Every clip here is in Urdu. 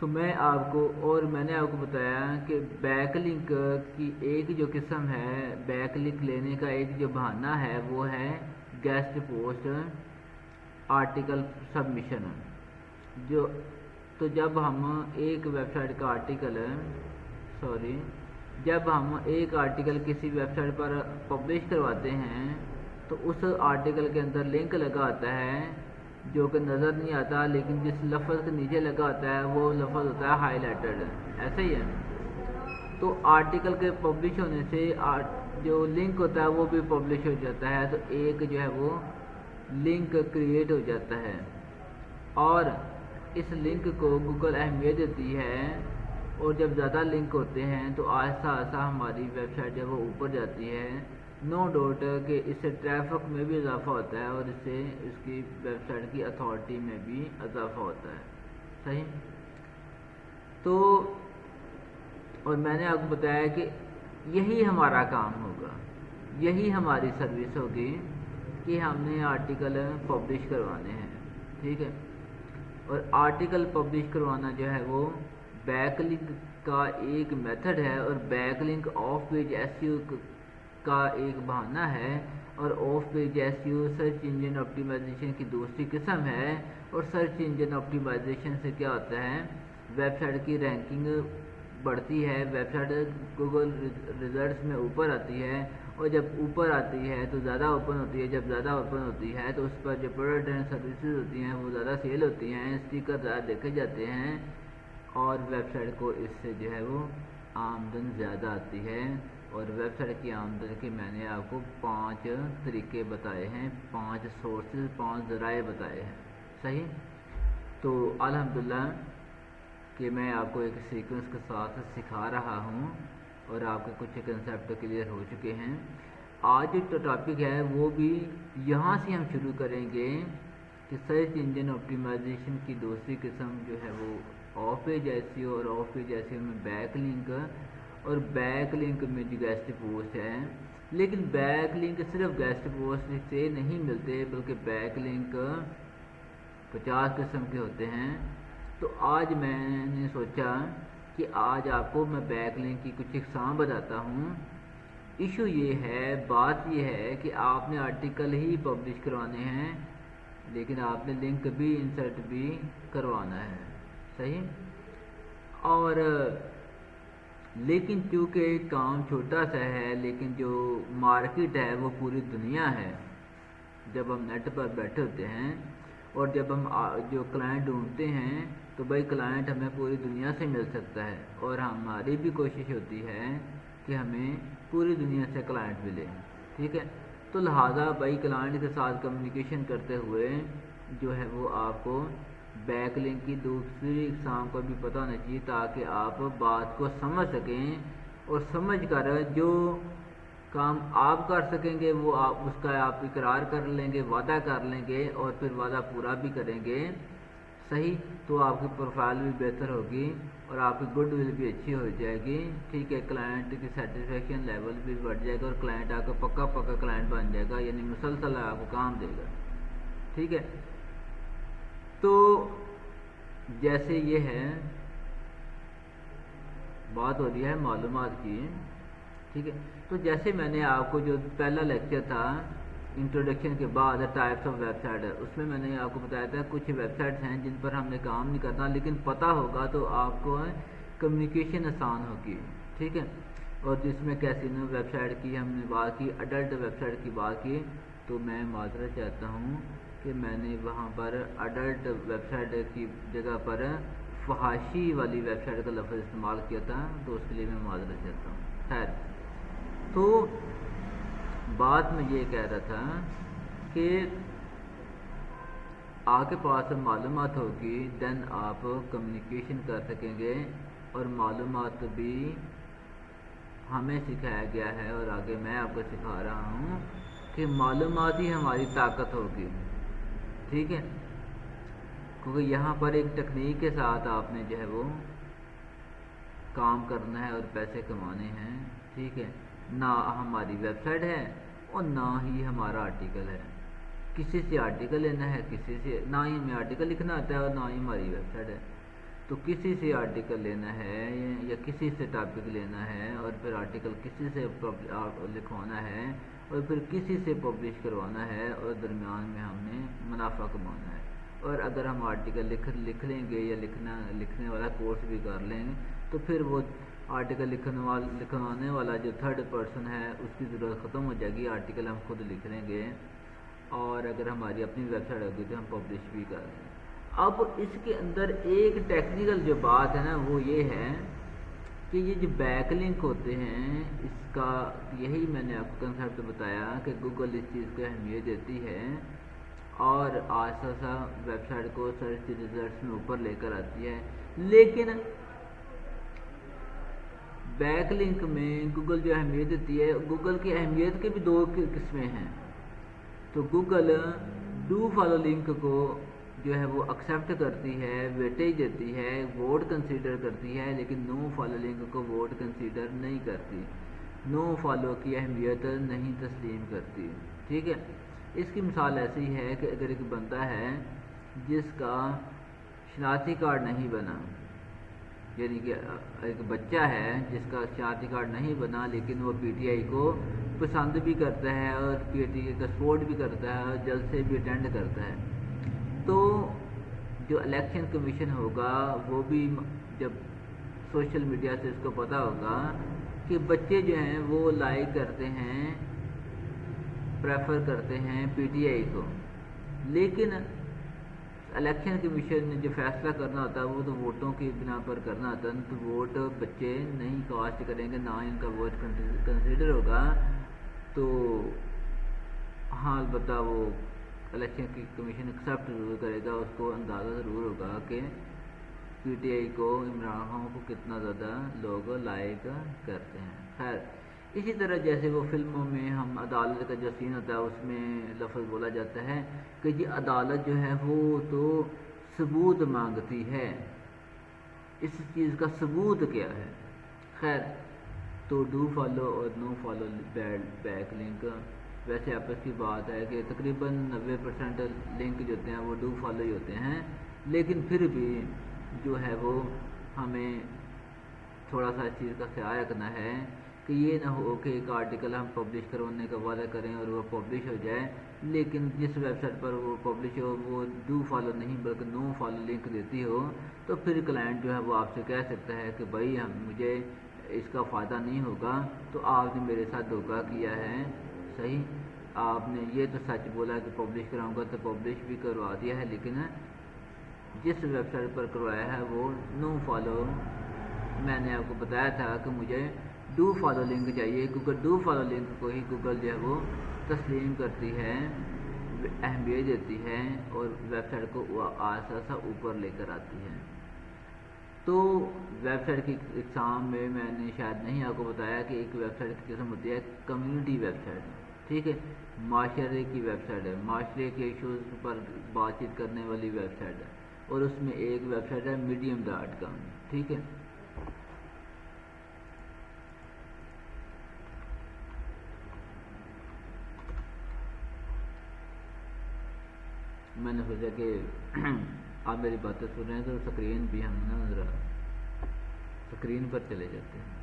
تو میں نے آپ کو بتایا کہ بیک لنک کی ایک جو قسم ہے، بیک لنک لینے کا ایک جو بہانہ ہے وہ ہے گیسٹ پوسٹ آرٹیکل سبمیشن. تو جب ہم ایک ویب سائٹ کا جب ہم ایک آرٹیکل کسی ویب سائٹ پر پبلش کرواتے ہیں تو اس آرٹیکل کے اندر لنک لگا ہوتا ہے جو کہ نظر نہیں آتا، لیکن جس لفظ کے نیچے لگا ہوتا ہے وہ لفظ ہوتا ہے ہائی لائٹڈ. ایسا ہی ہے. تو آرٹیکل کے پبلش ہونے سے جو لنک ہوتا ہے وہ بھی پبلش ہو جاتا ہے، تو ایک جو ہے وہ لنک کریٹ ہو جاتا ہے. اور اس لنک کو گوگل اہمیت دیتی ہے، اور جب زیادہ لنک ہوتے ہیں تو آہستہ آہستہ ہماری ویب سائٹ جب وہ اوپر جاتی ہے، نو ڈاؤٹ کہ اس سے ٹریفک میں بھی اضافہ ہوتا ہے اور اس سے اس کی ویب سائٹ کی اتھارٹی میں بھی اضافہ ہوتا ہے. صحیح. تو اور میں نے آپ کو بتایا کہ یہی ہمارا کام ہوگا، یہی ہماری سروس ہوگی کہ ہم نے آرٹیکل پبلش کروانے ہیں. ٹھیک ہے. اور آرٹیکل پبلش کروانا جو ہے وہ بیک لنک کا ایک میتھڈ ہے، اور backlink off page SEO کا ایک بہانہ ہے، اور off page SEO search engine optimisation کی دوسری قسم ہے. اور سرچ انجن آپٹیمائزیشن سے کیا ہوتا ہے، ویب سائٹ کی رینکنگ بڑھتی ہے، ویب سائٹ گوگل ریزلٹس میں اوپر آتی ہے، اور جب اوپر آتی ہے تو زیادہ اوپن ہوتی ہے. جب زیادہ اوپن ہوتی ہے تو اس پر جو پروڈکٹ اینڈ سروسز ہوتی ہیں وہ زیادہ سیل ہوتی ہیں، اسٹیکر زیادہ دیکھے جاتے ہیں، اور ویب سائٹ کو اس سے جو ہے وہ آمدن زیادہ آتی ہے. اور ویب سائٹ کی آمدن کے میں نے آپ کو 5 طریقے بتائے ہیں، 5 سورسز، 5 ذرائع بتائے ہیں. صحیح. تو الحمدللہ کہ میں آپ کو ایک سیکوینس کے ساتھ سکھا رہا ہوں اور آپ کے کچھ کنسیپٹ کلیئر ہو چکے ہیں. آج جو ٹاپک ہے وہ بھی یہاں سے ہم شروع کریں گے کہ سرچ انجن آپٹیمائزیشن کی دوسری قسم جو ہے وہ آف پیج ایس ای او، اور آف پیج ایس ای او میں بیک لنک، اور بیک لنک میں جو گیسٹ پوسٹ ہے. لیکن بیک لنک صرف گیسٹ پوسٹ سے نہیں ملتے، بلکہ بیک لنک 50 قسم کے ہوتے ہیں. تو آج میں نے سوچا کہ آج آپ کو میں بیک لنک کی کچھ اقسام بتاتا ہوں. ایشو یہ ہے، بات یہ ہے کہ آپ نے آرٹیکل ہی پبلش کروانے ہیں، لیکن آپ نے لنک بھی انسرٹ بھی کروانا ہے. صحیح. اور لیکن چونکہ کام چھوٹا سا ہے، لیکن جو مارکیٹ ہے وہ پوری دنیا ہے. جب ہم نیٹ پر بیٹھے ہوتے ہیں اور جب ہم جو کلائنٹ ڈھونڈتے ہیں تو بھائی کلائنٹ ہمیں پوری دنیا سے مل سکتا ہے، اور ہماری بھی کوشش ہوتی ہے کہ ہمیں پوری دنیا سے کلائنٹ ملے. ٹھیک ہے. تو لہٰذا بھائی کلائنٹ کے ساتھ کمیونیکیشن کرتے ہوئے جو ہے وہ آپ کو بیک لنک کی دوسری اقسام کو بھی پتہ ہونا چاہیے، تاکہ آپ بات کو سمجھ سکیں، اور سمجھ کر جو کام آپ کر سکیں گے وہ اس کا آپ اقرار کر لیں گے، وعدہ کر لیں گے، اور پھر وعدہ پورا بھی کریں گے. صحیح. تو آپ کی پروفائل بھی بہتر ہوگی اور آپ کی گڈ ول بھی اچھی ہو جائے گی. ٹھیک ہے. کلائنٹ کی سیٹسفیکشن لیول بھی بڑھ جائے گا، اور کلائنٹ آپ کا پکا کلائنٹ بن جائے گا، یعنی مسلسل آپ کو کام دے گا. ٹھیک ہے. تو جیسے یہ ہے، بات ہو رہی ہے معلومات کی. ٹھیک ہے. تو جیسے میں نے آپ کو جو پہلا لیکچر تھا انٹروڈکشن کے بعد ٹائپس آف ویب سائٹ، اس میں نے آپ کو بتایا تھا کچھ ویب سائٹس ہیں جن پر ہم نے کام نہیں کرنا، لیکن پتہ ہوگا تو آپ کو کمیونیکیشن آسان ہوگی. ٹھیک ہے. اور جس میں کیسینو ویب سائٹ کی ہم نے بات کی، اڈلٹ ویب سائٹ کی بات کی، تو میں معذرت چاہتا ہوں کہ میں نے وہاں پر اڈلٹ ویب سائٹ کی جگہ پر فحاشی والی ویب سائٹ کا لفظ استعمال کیا تھا، تو اس کے لیے میں معذرت چاہتا ہوں. خیر. تو بات میں یہ کہہ رہا تھا کہ آپ کے پاس معلومات ہوگی، دین آپ کمیونیکیشن کر سکیں گے. اور معلومات بھی ہمیں سکھایا گیا ہے، اور آگے میں آپ کو سکھا رہا ہوں کہ معلومات ہی ہماری طاقت ہوگی. ٹھیک ہے. کیونکہ یہاں پر ایک ٹیکنیک کے ساتھ آپ نے جو ہے وہ کام کرنا ہے اور پیسے کمانے ہیں. ٹھیک ہے. نہ ہماری ویب سائٹ ہے اور نہ ہی ہمارا آرٹیکل ہے. کسی سے آرٹیکل لینا ہے، کسی سے نہ ہی ہمیں آرٹیکل لکھنا آتا ہے، اور نہ ہی ہماری ویب سائٹ ہے. تو کسی سے آرٹیکل لینا ہے یا کسی سے ٹاپک لینا ہے اور پھر آرٹیکل کسی سے لکھوانا ہے اور پھر کسی سے پبلش کروانا ہے اور درمیان میں ہم نے منافع کمانا ہے. اور اگر ہم آرٹیکل لکھ لیں گے یا لکھنے والا کورس بھی کر لیں گے تو پھر وہ آرٹیکل لکھوانے والا جو تھرڈ پرسن ہے اس کی ضرورت ختم ہو جائے گی. آرٹیکل ہم خود لکھ لیں گے اور اگر ہماری اپنی ویب سائٹ ہوگی تو ہم پبلش بھی کر دیں. اب اس کے اندر ایک ٹیکنیکل جو بات ہے نا وہ یہ ہے کہ یہ جو بیک لنک ہوتے ہیں اس کا یہی میں نے آپ کو کنسیپٹ بتایا کہ گوگل اس چیز کو اہمیت دیتی ہے اور آہستہ آہستہ ویب سائٹ کو سرچ ریزلٹس میں اوپر لے کر آتی ہے. لیکن بیک لنک میں گوگل جو اہمیت دیتی ہے, گوگل کی اہمیت کے بھی دو قسمیں ہیں. تو گوگل ڈو فالو لنک کو جو ہے وہ ایکسیپٹ کرتی ہے, ویٹیج دیتی ہے, ووٹ کنسیڈر کرتی ہے, لیکن نو فالو لنک کو ووٹ کنسیڈر نہیں کرتی, نو فالو کی اہمیت نہیں تسلیم کرتی. ٹھیک ہے, اس کی مثال ایسی ہے کہ اگر ایک بندہ ہے جس کا شناختی کارڈ نہیں بنا, یعنی کہ ایک بچہ ہے جس کا شناختی کارڈ نہیں بنا لیکن وہ پی ٹی آئی کو پسند بھی کرتا ہے اور پی ٹی آئی کا سپورٹ بھی کرتا ہے اور جلسے بھی اٹینڈ کرتا ہے, تو جو الیکشن کمیشن ہوگا وہ بھی جب سوشل میڈیا سے اس کو پتہ ہوگا کہ بچے جو ہیں وہ لائک کرتے ہیں, پریفر کرتے ہیں پی ٹی آئی کو, لیکن الیکشن کمیشن نے جو فیصلہ کرنا ہوتا ہے وہ تو ووٹوں کی بنا پر کرنا ہوتا ہے, تو ووٹ بچے نہیں کاسٹ کریں گے, نہ ان کا ووٹ کنسیڈر ہوگا. تو ہاں البتہ وہ الیکشن کی کمیشن ایکسیپٹ ضرور کرے گا, اس کو اندازہ ضرور ہوگا کہ پی ٹی آئی کو, عمران خان کو کتنا زیادہ لوگ لائک کرتے ہیں. خیر اسی طرح جیسے وہ فلموں میں ہم عدالت کا جو سین ہوتا ہے اس میں لفظ بولا جاتا ہے کہ جی عدالت جو ہے وہ تو ثبوت مانگتی ہے, اس چیز کا ثبوت کیا ہے. خیر تو ڈو فالو اور نو فالو بیک لنک ویسے آپس کی بات ہے کہ تقریباً 90% لنک جو ہوتے ہیں وہ ڈو فالو ہی ہوتے ہیں, لیکن پھر بھی جو ہے وہ ہمیں تھوڑا سا اس چیز کا خیال رکھنا ہے کہ یہ نہ ہو کہ ایک آرٹیکل ہم پبلش کروانے کا وعدہ کریں اور وہ پبلش ہو جائے, لیکن جس ویب سائٹ پر وہ پبلش ہو وہ ڈو فالو نہیں بلکہ نو فالو لنک دیتی ہو, تو پھر کلائنٹ جو ہے وہ آپ سے کہہ سکتا ہے کہ بھائی مجھے اس کا فائدہ نہیں ہوگا, تو آپ نے میرے ساتھ دھوکہ کیا ہے. صحیح, آپ نے یہ تو سچ بولا کہ پبلش کراؤں گا تو پبلش بھی کروا دیا ہے, لیکن جس ویب سائٹ پر کروایا ہے وہ نو فالو, میں نے آپ کو بتایا تھا کہ مجھے ڈو فالو لنک چاہیے, کیونکہ ڈو فالو لنک کو ہی گوگل جو ہے وہ تسلیم کرتی ہے, اہمیت دیتی ہے اور ویب سائٹ کو آہستہ آہستہ اوپر لے کر آتی ہے. تو ویب سائٹ کی اقسام میں نے شاید نہیں آپ کو بتایا کہ ایک ویب سائٹ کی قسم ہوتی ہے کمیونٹی ویب سائٹ. ٹھیک ہے, معاشرے کی ویب سائٹ ہے, معاشرے کے ایشوز پر بات چیت کرنے والی ویب سائٹ ہے, اور اس میں ایک ویب سائٹ ہے medium.com. ٹھیک ہے, میں نے سوچا کہ آپ میری باتیں سن رہے ہیں تو اسکرین بھی ہم نا ذرا اسکرین پر چلے جاتے ہیں.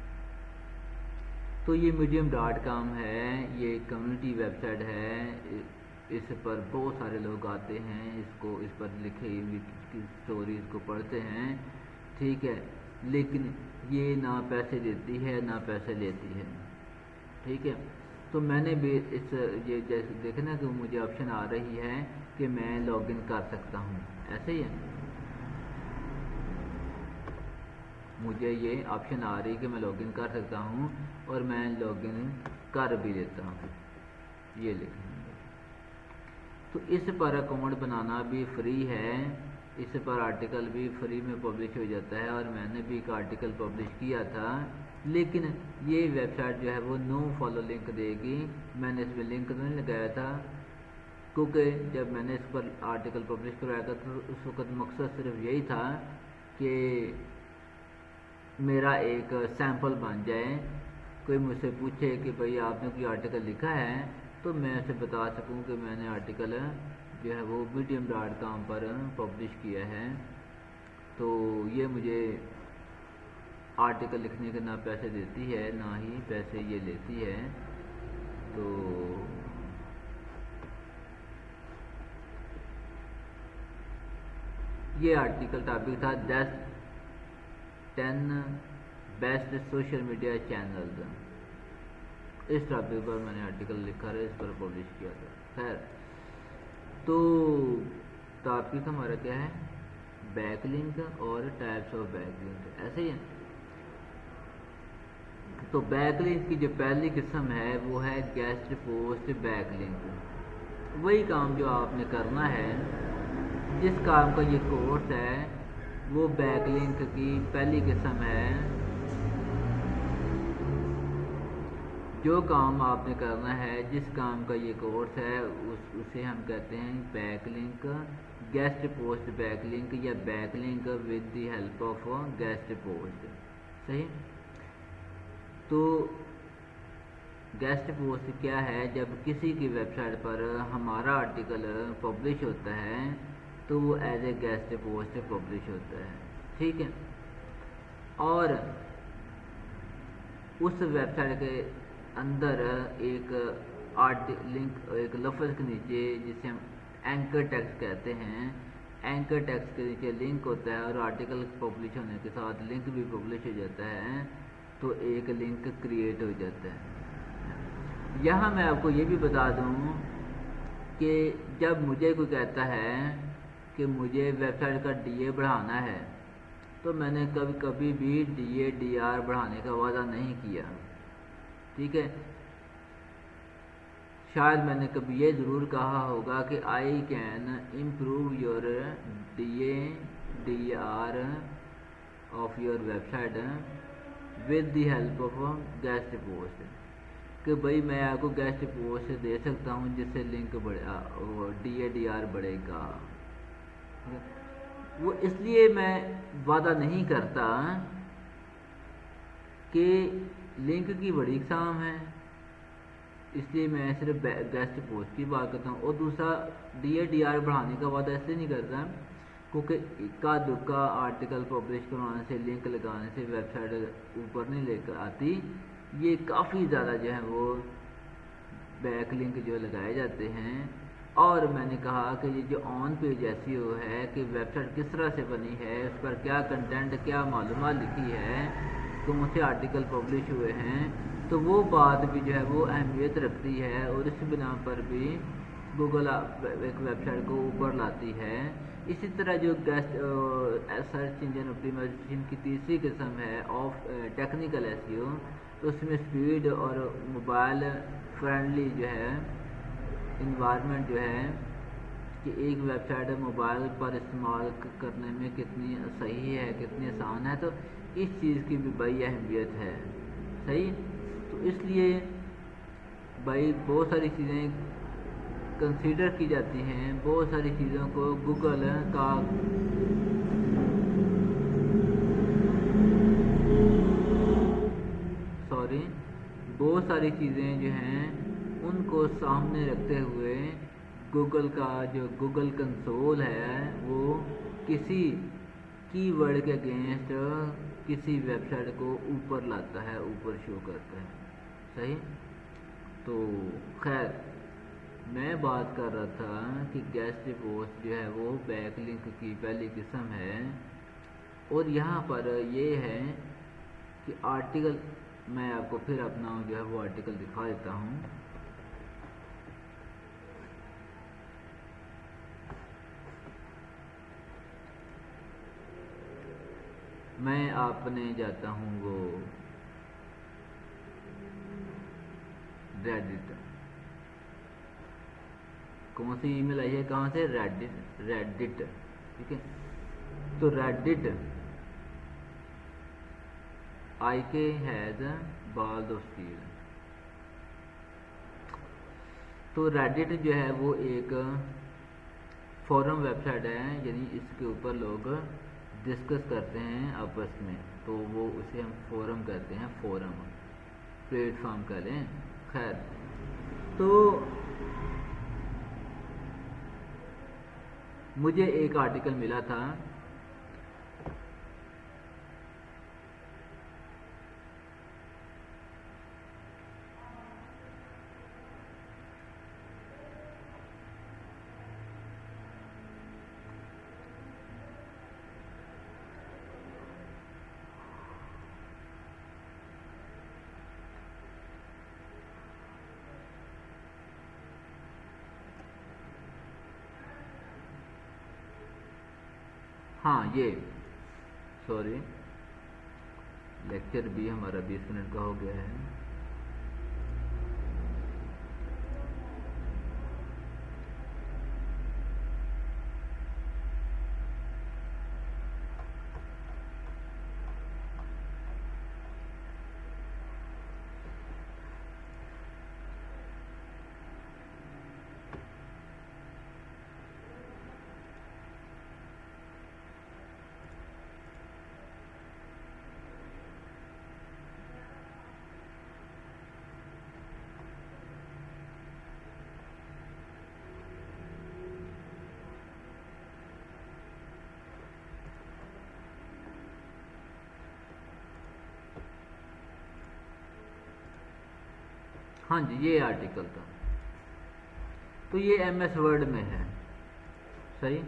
تو یہ medium.com ہے, یہ کمیونٹی ویب سائٹ ہے, اس پر بہت سارے لوگ آتے ہیں, اس پر لکھی ہوئی اسٹوریز کو پڑھتے ہیں. ٹھیک ہے, لیکن یہ نہ پیسے دیتی ہے نہ پیسے لیتی ہے. ٹھیک ہے, تو میں نے بھی یہ جیسے دیکھنا کہ مجھے آپشن آ رہی ہے کہ میں لاگ ان کر سکتا ہوں, ایسے ہی ہے, مجھے یہ آپشن آ رہی ہے کہ میں لاگ ان کر سکتا ہوں اور میں لاگ ان کر بھی دیتا ہوں. یہ لکھیں گے تو اس پر اکاؤنٹ بنانا بھی فری ہے, اس پر آرٹیکل بھی فری میں پبلش ہو جاتا ہے, اور میں نے بھی ایک آرٹیکل پبلش کیا تھا, لیکن یہ ویب سائٹ جو ہے وہ نو فالو لنک دے گی. میں نے اس میں لنک نہیں لگایا تھا کیونکہ جب میں نے اس پر آرٹیکل پبلش کرایا تھا تو اس وقت مقصد صرف یہی تھا کہ میرا ایک سیمپل بن جائے, کوئی مجھ سے پوچھے کہ بھئی آپ نے کوئی آرٹیکل لکھا ہے تو میں اسے بتا سکوں کہ میں نے آرٹیکل جو ہے وہ medium.com پر پبلش کیا ہے. تو یہ مجھے آرٹیکل لکھنے کے نہ پیسے دیتی ہے نہ ہی پیسے یہ لیتی ہے. تو یہ آرٹیکل ٹاپک تھا 10 بیسٹ سوشل میڈیا چینلز. اس ٹاپک پر میں نے آرٹیکل لکھا ہے، اس پر پبلش کیا تھا. خیر، تو ٹاپک ہمارا کیا ہے؟ بیک لنک اور ٹائپس آف بیک لنک. ایسے ہی ہے. تو بیک لنک کی جو پہلی قسم ہے وہ ہے گیسٹ پوسٹ بیک لنک. وہی کام جو آپ نے کرنا ہے، جس کام کا یہ کورس ہے وہ بیک لنک کی پہلی قسم ہے. جو کام آپ نے کرنا ہے، جس کام کا یہ کورس ہے، اسے ہم کہتے ہیں backlink, guest post backlink یا backlink with the help of guest post. صحیح. تو گیسٹ پوسٹ کیا ہے؟ جب کسی کی ویب سائٹ پر ہمارا آرٹیکل پبلش ہوتا ہے تو وہ as a guest post publish ہوتا ہے. ٹھیک ہے. اور اس ویب سائٹ کے اندر ایک لنک، ایک لفظ کے نیچے جسے ہم اینکر ٹیکسٹ کہتے ہیں، اینکر ٹیکسٹ کے نیچے لنک ہوتا ہے اور آرٹیکل پبلش ہونے کے ساتھ لنک بھی پبلش ہو جاتا ہے. تو ایک لنک کریٹ ہو جاتا ہے. یہاں میں آپ کو یہ بھی بتا دوں کہ جب مجھے کوئی کہتا ہے کہ مجھے ویب سائٹ کا ڈی اے بڑھانا ہے تو میں نے کبھی بھی ڈی اے ڈی آر بڑھانے کا وعدہ نہیں کیا. ٹھیک ہے. شاید میں نے کبھی یہ ضرور کہا ہوگا کہ I can improve your D A D R of your website with the help of guest post, کہ بھائی میں آپ کو گیسٹ پوسٹ دے سکتا ہوں جس سے link D A D R بڑھے گا. وہ اس لیے میں وعدہ نہیں کرتا کہ لنک کی بڑی اقسام ہے، اس لیے میں صرف گیسٹ پوسٹ کی بات کرتا ہوں. اور دوسرا ڈی اے ڈی آر بڑھانے کا وعدہ اس لیے نہیں کرتا کیونکہ اکا دکا آرٹیکل پبلش کروانے سے، لنک لگانے سے ویب سائٹ اوپر نہیں لے کر آتی. یہ کافی زیادہ جو ہے وہ بیک لنک جو لگائے جاتے ہیں. اور میں نے کہا کہ یہ جو آن پیج ایس ای او ہے کہ ویب سائٹ کس طرح سے بنی ہے، اس پر کیا کنٹینٹ، کیا معلومات لکھی ہے، کون سے آرٹیکل پبلش ہوئے ہیں، تو وہ بات بھی جو ہے وہ اہمیت رکھتی ہے. اور اس بنا پر بھی گوگل ایک ویب سائٹ کو اوپر لاتی ہے. اسی طرح جو گیسٹ سرچ انجن آپٹیمائزیشن کی تیسری قسم ہے آف ٹیکنیکل ایس ای او، تو اس میں سپیڈ اور موبائل فرینڈلی جو ہے انوائرمنٹ جو ہے کہ ایک ویب سائٹ موبائل پر استعمال کرنے میں کتنی صحیح ہے، کتنی آسان ہے، تو اس چیز کی بھی بڑی اہمیت ہے. صحیح. تو اس لیے بھائی بہت ساری چیزیں کنسیڈر کی جاتی ہیں، بہت ساری چیزوں کو گوگل کا بہت ساری چیزیں جو ہیں ان کو سامنے رکھتے ہوئے گوگل کا جو گوگل کنسول ہے وہ کسی کی ورڈ کے اگینسٹ کسی ویب سائٹ کو اوپر لاتا ہے، اوپر شو کرتا ہے. صحیح. تو خیر میں بات کر رہا تھا کہ گیسٹ پوسٹ جو ہے وہ بیک لنک کی پہلی قسم ہے. اور یہاں پر یہ ہے کہ آرٹیکل، میں آپ کو پھر اپنا جو ہے وہ آرٹیکل دکھا دیتا ہوں. میں اپنے جاتا ہوں وہ ریڈٹ. کون سی ای میل آئی ہے، کہاں سے؟ ریڈٹ. ٹھیک ہے. تو ریڈٹ آئی کے ہیز بالڈ آف اسٹیل. تو ریڈٹ جو ہے وہ ایک فورم ویب سائٹ ہے، یعنی اس کے اوپر لوگ ڈسکس کرتے ہیں آپس میں، تو وہ اسے ہم فورم کہتے ہیں، فورم پلیٹ فارم کہہ لیں. خیر. تو مجھے ایک آرٹیکل ملا تھا ہاں یہ سوری لیکچر بھی ہمارا 20 منٹ کا ہو گیا ہے. ہاں جی یہ آرٹیکل تھا. تو یہ ایم ایس ورڈ میں ہے. صحیح.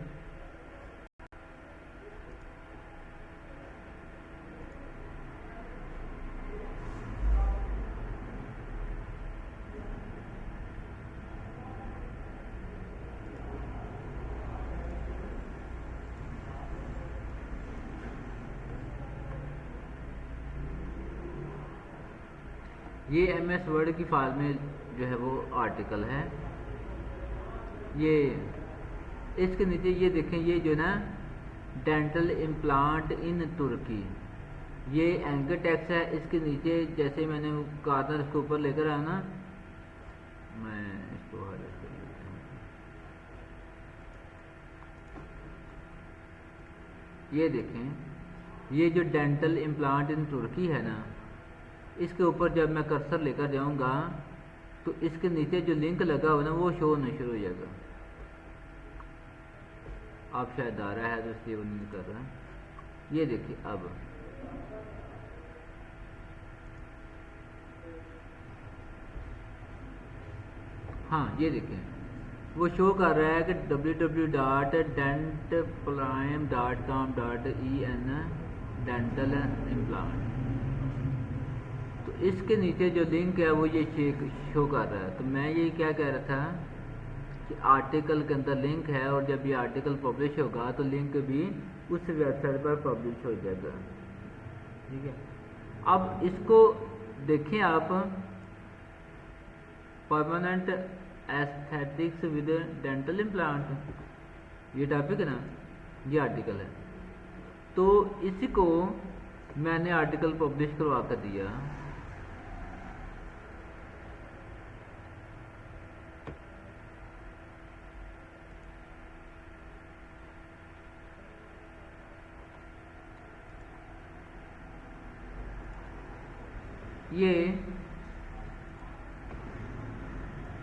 یہ ایم ایس ورڈ کی فائل میں جو ہے وہ آرٹیکل ہے. یہ اس کے نیچے یہ دیکھیں یہ جو نا ڈینٹل امپلانٹ ان ترکی یہ اینکر ٹیکس ہے. اس کے نیچے جیسے میں نے کہا تھا اس کے اوپر لے کر آیا نا میں اس کو ہائلائٹ کر لیتا ہوں. یہ دیکھیں یہ جو ڈینٹل امپلانٹ ان ترکی ہے نا اس کے اوپر جب میں کرسر لے کر جاؤں گا تو اس کے نیچے جو لنک لگا ہوا نا وہ شو ہونا شروع ہو جائے گا. آپ شاید آ رہا ہے تو اس لیے وہ نہیں کر رہا. یہ دیکھیے اب ہاں یہ دیکھیں وہ شو کر رہا ہے کہ www.dentprime.com.en ڈینٹل امپلانٹ. تو اس کے نیچے جو لنک ہے وہ یہ شو کر رہا ہے. تو میں یہ کیا کہہ رہا تھا کہ آرٹیکل کے اندر لنک ہے اور جب یہ آرٹیکل پبلش ہوگا تو لنک بھی اس ویب سائٹ پر پبلش ہو جائے گا. ٹھیک ہے. اب اس کو دیکھیں آپ permanent aesthetics with dental implant یہ ٹاپک ہے نا یہ آرٹیکل ہے. تو اسی کو میں نے آرٹیکل پبلش کروا کر دیا.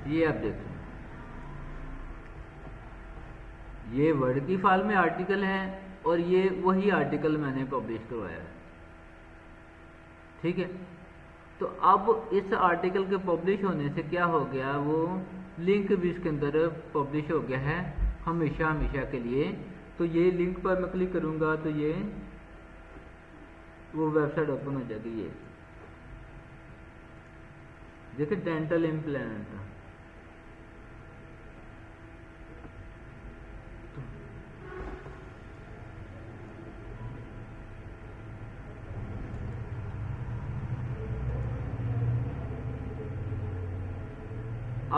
یہ آپ دیکھیں یہ ورڈ کی فائل میں آرٹیکل ہے اور یہ وہی آرٹیکل میں نے پبلش کروایا ہے. ٹھیک ہے. تو اب اس آرٹیکل کے پبلش ہونے سے کیا ہو گیا وہ لنک بھی اس کے اندر پبلش ہو گیا ہے ہمیشہ کے لیے. تو یہ لنک پر میں کلک کروں گا تو یہ وہ ویب سائٹ اوپن ہو جائے گی. یہ دیکھیں ڈینٹل امپلانٹ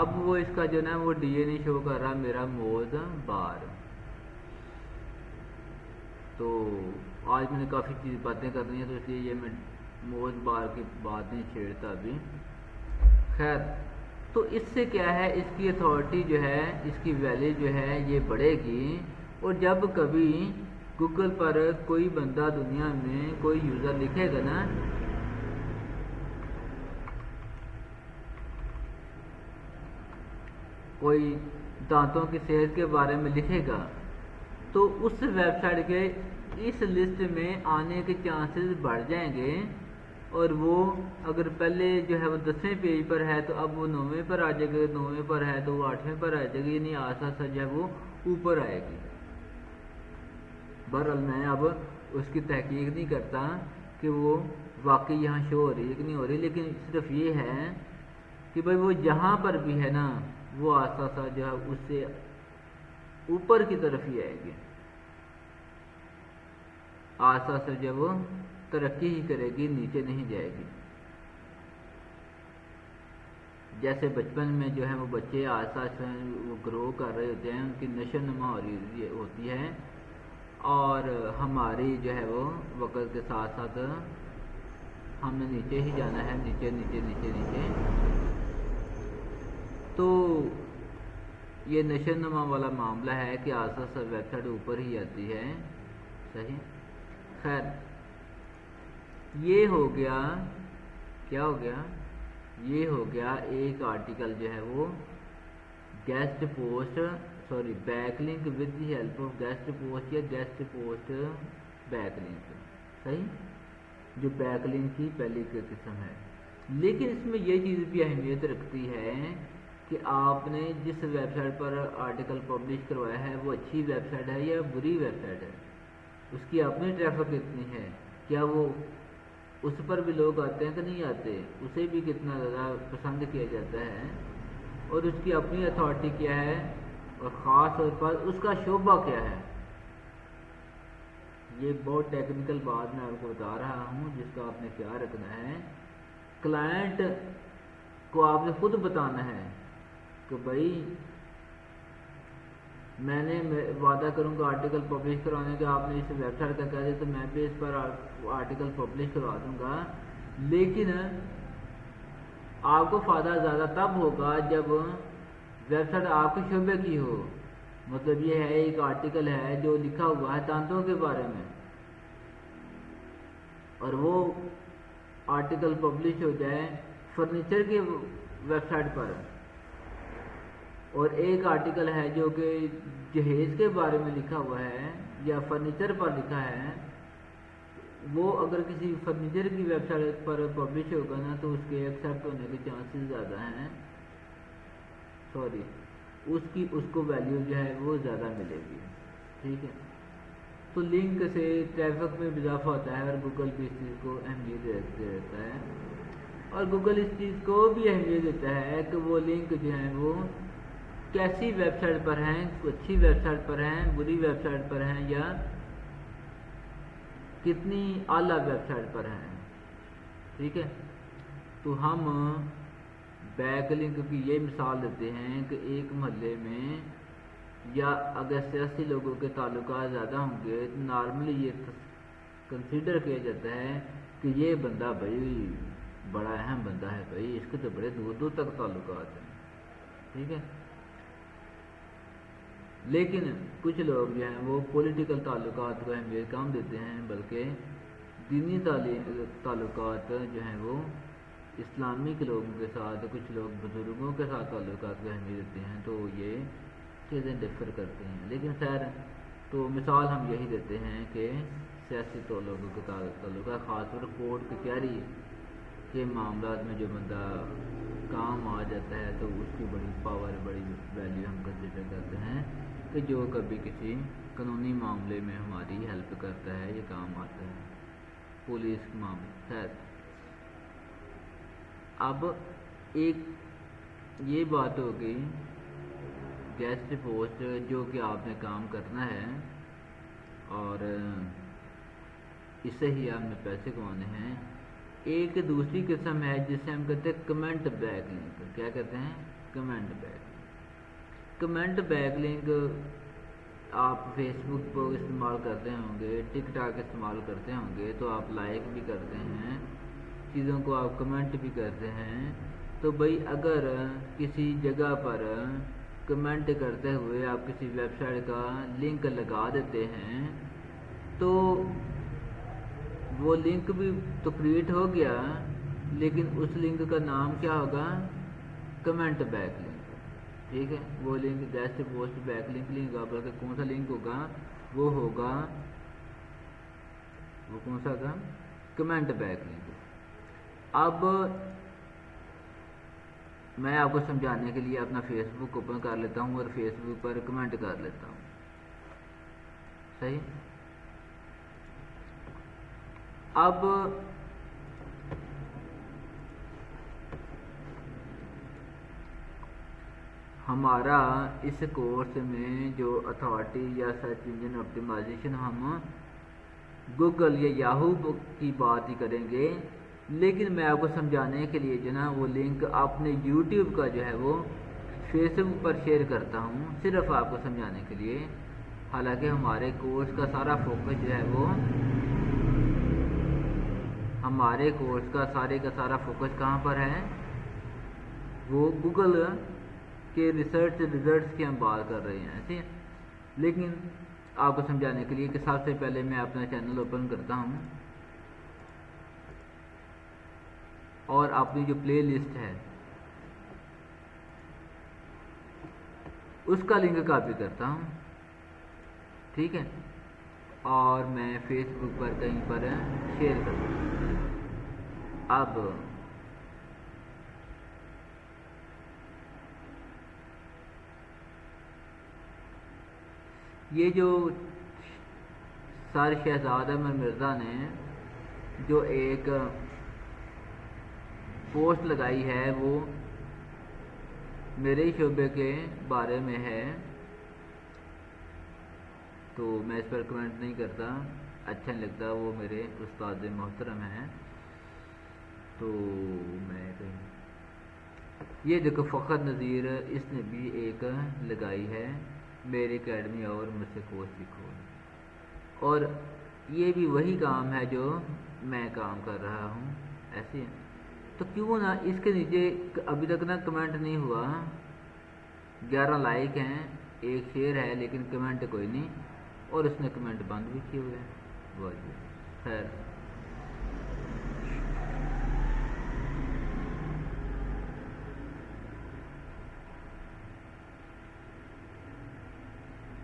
اب وہ اس کا جو نا وہ ڈی این شو کر رہا میرا موز بار. تو آج میں نے کافی باتیں کرنی ہیں تو اس لیے یہ میں موز بار کی بات نہیں چھیڑتا ابھی. خیر تو اس سے کیا ہے اس کی اتھارٹی جو ہے اس کی ویلیو جو ہے یہ بڑھے گی. اور جب کبھی گوگل پر کوئی بندہ دنیا میں کوئی یوزر لکھے گا نا کوئی دانتوں کی صحت کے بارے میں لکھے گا تو اس ویب سائٹ کے اس لسٹ میں آنے کے چانسز بڑھ جائیں گے. اور وہ اگر پہلے جو ہے وہ 10ویں پیج پر ہے تو اب وہ 9ویں پر آ جائے گا. 9ویں پر ہے تو وہ 8ویں پر آ جائے گی. یعنی آسا جو ہے وہ اوپر آئے گی. بہرحال میں اب اس کی تحقیق نہیں کرتا کہ وہ واقعی یہاں شو ہو رہی ہے کہ نہیں ہو رہی. لیکن صرف یہ ہے کہ بھائی وہ جہاں پر بھی ہے نا وہ آسا جو ہے اس سے اوپر کی طرف ہی آئے گی. آہستہ آہستہ جب وہ ترقی ہی کرے گی، نیچے نہیں جائے گی۔ جیسے بچپن میں جو ہے وہ بچے آہستہ آہستہ وہ گرو کر رہے ہوتے ہیں، ان کی نشو نما ہو رہی ہوتی ہے، اور ہماری جو ہے وہ وقت کے ساتھ ساتھ ہم نے نیچے ہی جانا ہے، نیچے نیچے نیچے نیچے۔ تو یہ نشو نما والا معاملہ ہے کہ آہستہ آہستہ ویب سائٹ اوپر ہی آتی ہے، صحیح۔ خیر، یہ ہو گیا، کیا ہو گیا؟ یہ ہو گیا ایک آرٹیکل جو ہے وہ guest post, sorry back link with the help of guest post یا گیسٹ پوسٹ بیک لنک، صحیح، جو بیک لنک کی پہلی قسم ہے۔ لیکن اس میں یہ چیز بھی اہمیت رکھتی ہے کہ آپ نے جس ویب سائٹ پر آرٹیکل پبلش کروایا ہے وہ اچھی ویب سائٹ ہے یا بری ویب سائٹ ہے، اس کی اپنی ٹریفک کتنی ہے، کیا وہ اس پر بھی لوگ آتے ہیں کہ نہیں آتے، اسے بھی کتنا زیادہ پسند کیا جاتا ہے، اور اس کی اپنی اتھارٹی کیا ہے، اور خاص طور پر اس کا شعبہ کیا ہے۔ یہ بہت ٹیکنیکل بات میں آپ کو بتا رہا ہوں جس کا آپ نے خیال رکھنا ہے۔ کلائنٹ کو آپ نے خود بتانا ہے کہ بھائی میں نے وعدہ کروں گا آرٹیکل پبلش کروانے کا، آپ نے اس ویب سائٹ کا کہہ دیا تو میں بھی اس پر آرٹیکل پبلش کروا دوں گا، لیکن آپ کو فائدہ زیادہ تب ہوگا جب ویب سائٹ آپ کے شعبے کی ہو۔ مطلب یہ ہے ایک آرٹیکل ہے جو لکھا ہوا ہے دانتوں کے بارے میں، اور وہ آرٹیکل پبلش ہو جائے فرنیچر کی ویب سائٹ پر، اور ایک آرٹیکل ہے جو کہ جہیز کے بارے میں لکھا ہوا ہے یا فرنیچر پر لکھا ہے، وہ اگر کسی فرنیچر کی ویب سائٹ پر پبلش ہوگا نا تو اس کے ایکسیپٹ ہونے کے چانسز زیادہ ہیں، سوری اس کو ویلیو جو ہے وہ زیادہ ملے گی، ٹھیک ہے۔ تو لنک سے ٹریفک میں اضافہ ہوتا ہے، اور گوگل بھی اس چیز کو اہمیت دیتا ہے، اور گوگل اس چیز کو بھی اہمیت دیتا ہے کہ وہ لنک جو ہیں وہ کیسی ویب سائٹ پر ہیں، اچھی ویب سائٹ پر ہیں، بری ویب سائٹ پر ہیں، یا کتنی اعلیٰ ویب سائٹ پر ہیں، ٹھیک ہے۔ تو ہم بیک لنک کی یہ مثال دیتے ہیں کہ ایک محلے میں یا اگر سیاسی لوگوں کے تعلقات زیادہ ہوں گے تو نارملی یہ کنسیڈر کیا جاتا ہے کہ یہ بندہ بھائی بڑا اہم بندہ ہے، بھائی اس کے تو بڑے دور دور تک تعلقات ہیں، ٹھیک ہے۔ لیکن کچھ لوگ جو ہیں وہ پولیٹیکل تعلقات کو اہمیت کم دیتے ہیں، بلکہ دینی تعلقات جو ہیں وہ اسلامی کے لوگوں کے ساتھ، کچھ لوگ بزرگوں کے ساتھ تعلقات کو اہمیت دیتے ہیں، تو یہ چیزیں ڈفر کرتی ہیں۔ لیکن خیر، تو مثال ہم یہی دیتے ہیں کہ سیاسی لوگوں کے تعلقات، خاص طور کورٹ کچہری کے معاملات میں جو بندہ کام آ جاتا ہے تو اس کی بڑی پاور، بڑی ویلیو ہم کنسیڈر کرتے ہیں کہ جو کبھی کسی قانونی معاملے میں ہماری ہیلپ کرتا ہے، یہ کام آتا ہے، پولیس معاملے۔ خیر، اب ایک یہ بات ہو گئی گیسٹ پوسٹ جو کہ آپ نے کام کرنا ہے اور اس سے ہی آپ نے پیسے کمانے ہیں۔ ایک دوسری قسم ہے جس سے ہم کہتے ہیں کمنٹ بیک لنک۔ کیا کہتے ہیں؟ Comment back link. Comment back link آپ فیس بک کو استعمال کرتے ہوں گے، ٹک ٹاک استعمال کرتے ہوں گے، تو آپ لائک بھی کرتے ہیں، چیزوں کو آپ کمنٹ بھی کرتے ہیں۔ تو بھائی اگر کسی جگہ پر کمنٹ کرتے ہوئے آپ کسی ویب سائٹ کا لنک لگا دیتے ہیں تو وہ لنک بھی تو کریٹ ہو گیا، لیکن اس لنک کا نام کیا ہوگا؟ کمنٹ بیک لنک، ٹھیک ہے۔ وہ link guest post back link نہیں ہوگا، بلکہ کون سا لنک ہوگا؟ وہ کون سا ہوگا؟ Comment back link. اب میں آپ کو سمجھانے کے لیے اپنا فیس بک اوپن کر لیتا ہوں اور فیس بک پر کمنٹ کر لیتا ہوں، صحیح۔ اب ہمارا اس کورس میں جو اتھارٹی یا سرچ انجن آپٹیمائزیشن ہم گوگل یا یاہو کی بات ہی کریں گے، لیکن میں آپ کو سمجھانے کے لیے جو نا وہ لنک اپنے یوٹیوب کا جو ہے وہ فیس بک پر شیئر کرتا ہوں، صرف آپ کو سمجھانے کے لیے۔ حالانکہ ہمارے کورس کا سارا فوکس جو ہے وہ ہمارے کورس کا سارا فوکس کہاں پر ہے؟ وہ گوگل کے ریسرچ ریزلٹس کی ہم بات کر رہے ہیں، ٹھیک ہے؟ لیکن آپ کو سمجھانے کے لیے کہ سب سے پہلے میں اپنا چینل اوپن کرتا ہوں اور اپنی جو پلے لسٹ ہے اس کا لنک کاپی کرتا ہوں، ٹھیک ہے، اور میں فیس بک پر کہیں پر شیئر کرتا ہوں۔ اب یہ جو سر شہزاد احمد مرزا نے جو ایک پوسٹ لگائی ہے وہ میرے شعبے کے بارے میں ہے، تو میں اس پر کمنٹ نہیں کرتا، اچھا نہیں لگتا، وہ میرے استاد محترم ہیں۔ تو میں یہ دیکھو فخر نذیر، اس نے بھی ایک لگائی ہے، میری اکیڈمی اور مجھ سے کورس سیکھو، اور یہ بھی وہی کام ہے جو میں کام کر رہا ہوں، ایسے تو کیوں نہ اس کے نیچے ابھی تک نا کمنٹ نہیں ہوا، 11 لائک ہیں، 1 شیئر ہے، لیکن کمنٹ کوئی نہیں، اور اس نے کمنٹ بند بھی کیے ہوئے ہیں، وہ خیر۔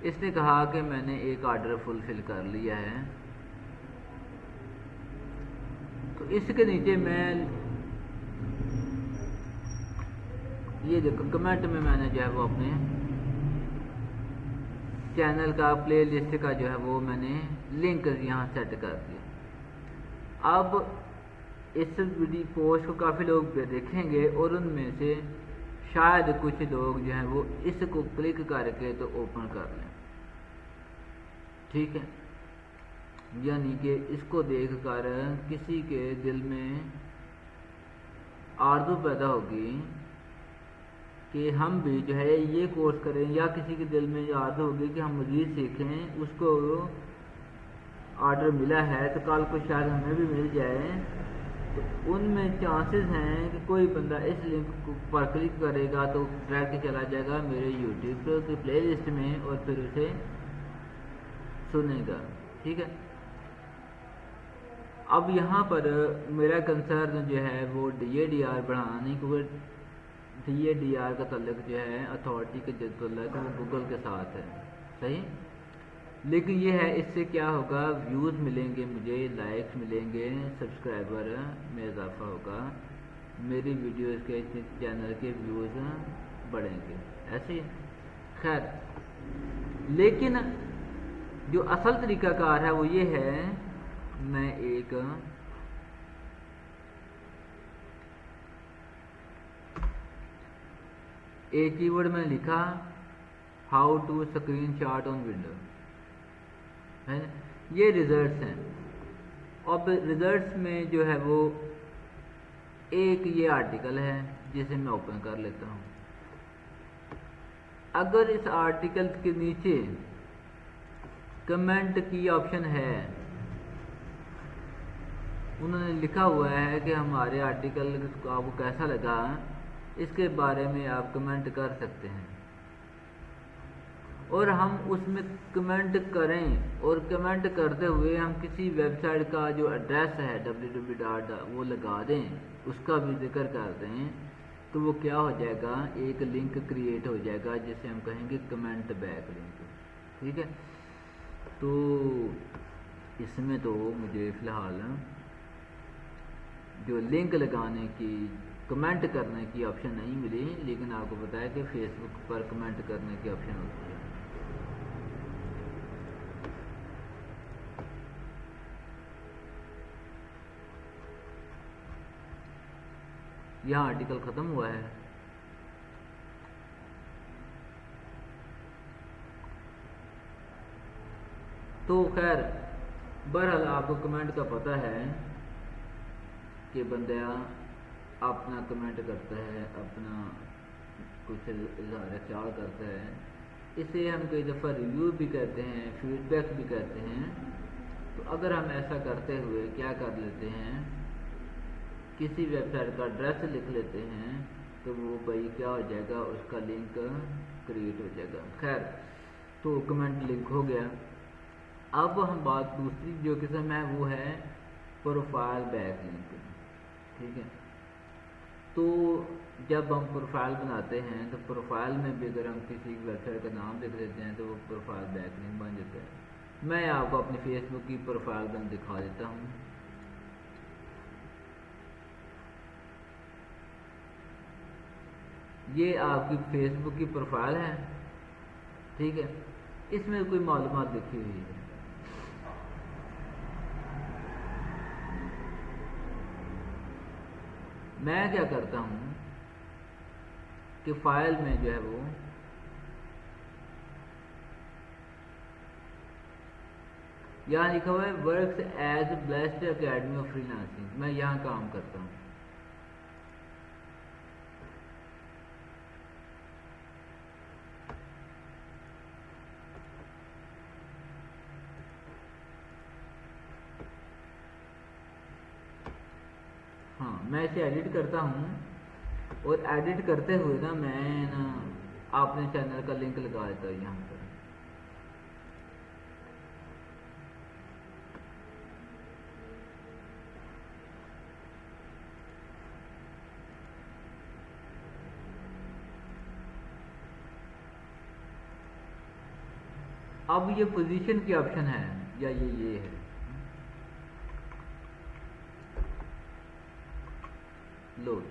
اس نے کہا کہ میں نے ایک آرڈر فلفل کر لیا ہے، تو اس کے نیچے میں یہ دیکھو کمنٹ میں نے جو ہے وہ اپنے چینل کا پلے لسٹ کا جو ہے وہ میں نے لنک یہاں سیٹ کر دیا۔ اب اس ویڈیو پوسٹ کو کافی لوگ دیکھیں گے، اور ان میں سے شاید کچھ لوگ جو ہیں وہ اس کو کلک کر کے تو اوپن کر لیں، ٹھیک ہے، یعنی کہ اس کو دیکھ کر کسی کے دل میں آرزو پیدا ہوگی کہ ہم بھی جو ہے یہ کورس کریں، یا کسی کے دل میں یہ آرزو ہوگی کہ ہم مزید سیکھیں، اس کو آرڈر ملا ہے تو کل کو شاید ہمیں بھی مل جائے، تو ان میں چانسز ہیں کہ کوئی بندہ اس لنک پر کلک کرے گا تو ڈائریکٹ چلا جائے گا میرے یوٹیوب کی پلے لسٹ میں، اور پھر اسے سنے گا، ٹھیک ہے۔ اب یہاں پر میرا کنسرن جو ہے وہ ڈی اے ڈی آر بڑھانے کو، ڈی اے ڈی آر کا تعلق جو ہے اتھارٹی کے جو تعلق وہ گوگل کے ساتھ ہے، صحیح، لیکن یہ ہے اس سے کیا ہوگا، ویوز ملیں گے، مجھے لائکس ملیں گے، سبسکرائبر میں اضافہ ہوگا، میری ویڈیوز کے چینل کے ویوز بڑھیں گے، ایسے خیر۔ لیکن جو اصل طریقہ کار ہے وہ یہ ہے، میں ایک کی ورڈ میں لکھا how to screenshot on window, یہ ریزلٹس ہیں، اور ریزلٹس میں جو ہے وہ ایک یہ آرٹیکل ہے جسے میں اوپن کر لیتا ہوں۔ اگر اس آرٹیکل کے نیچے کمنٹ کی آپشن ہے، انہوں نے لکھا ہوا ہے کہ ہمارے آرٹیکل آپ کو کیسا لگا، اس کے بارے میں آپ کمنٹ کر سکتے ہیں، اور ہم اس میں کمنٹ کریں، اور کمنٹ کرتے ہوئے ہم کسی ویب سائٹ کا جو ایڈریس ہے www. وہ لگا دیں، اس کا بھی ذکر کر دیں، تو وہ کیا ہو جائے گا، ایک لنک کریٹ ہو جائے گا جسے ہم کہیں گے کمنٹ بیک لنک، ٹھیک ہے۔ تو اس میں تو مجھے فی الحال جو لنک لگانے کی، کمنٹ کرنے کی آپشن نہیں ملی، لیکن آپ کو بتایا کہ فیس بک پر کمنٹ کرنے کی آپشن ہوتی ہے۔ یہاں آرٹیکل ختم ہوا ہے، تو خیر بہرحال آپ کو کمنٹ کا پتہ ہے کہ بندہ اپنا کمنٹ کرتا ہے، اپنا کچھ اظہار خیال کرتا ہے، اسے ہم کئی دفعہ ریویو بھی کہتے ہیں، فیڈ بیک بھی کہتے ہیں۔ تو اگر ہم ایسا کرتے ہوئے کیا کر لیتے ہیں، کسی ویب سائٹ کا ایڈریس لکھ لیتے ہیں، تو وہ بھائی کیا ہو جائے گا، اس کا لنک کریٹ ہو جائے گا۔ خیر، تو کمنٹ لنک ہو گیا۔ اب ہم بات دوسری جو قسم ہے وہ ہے پروفائل بیک لنک، ٹھیک ہے۔ تو جب ہم پروفائل بناتے ہیں تو پروفائل میں بھی اگر ہم کسی ویب سائٹ کا نام لکھ دیتے ہیں تو وہ پروفائل بیک لنک بن جاتا ہے۔ میں آپ کو اپنی فیس بک کی پروفائل بن دکھا دیتا ہوں۔ یہ آپ کی فیس بک کی پروفائل ہے، ٹھیک ہے۔ اس میں کوئی معلومات لکھی ہوئی ہے۔ میں کیا کرتا ہوں کہ فائل میں جو ہے وہ یہاں لکھا ہوا ہے works as blessed academy of free lancing, میں یہاں کام کرتا ہوں۔ ہاں، میں اسے ایڈٹ کرتا ہوں، اور ایڈٹ کرتے ہوئے نا میں اپنے چینل کا لنک لگا دیتا ہوں یہاں پر۔ اب یہ پوزیشن کی آپشن ہے یا یہ ہے، لوڈ۔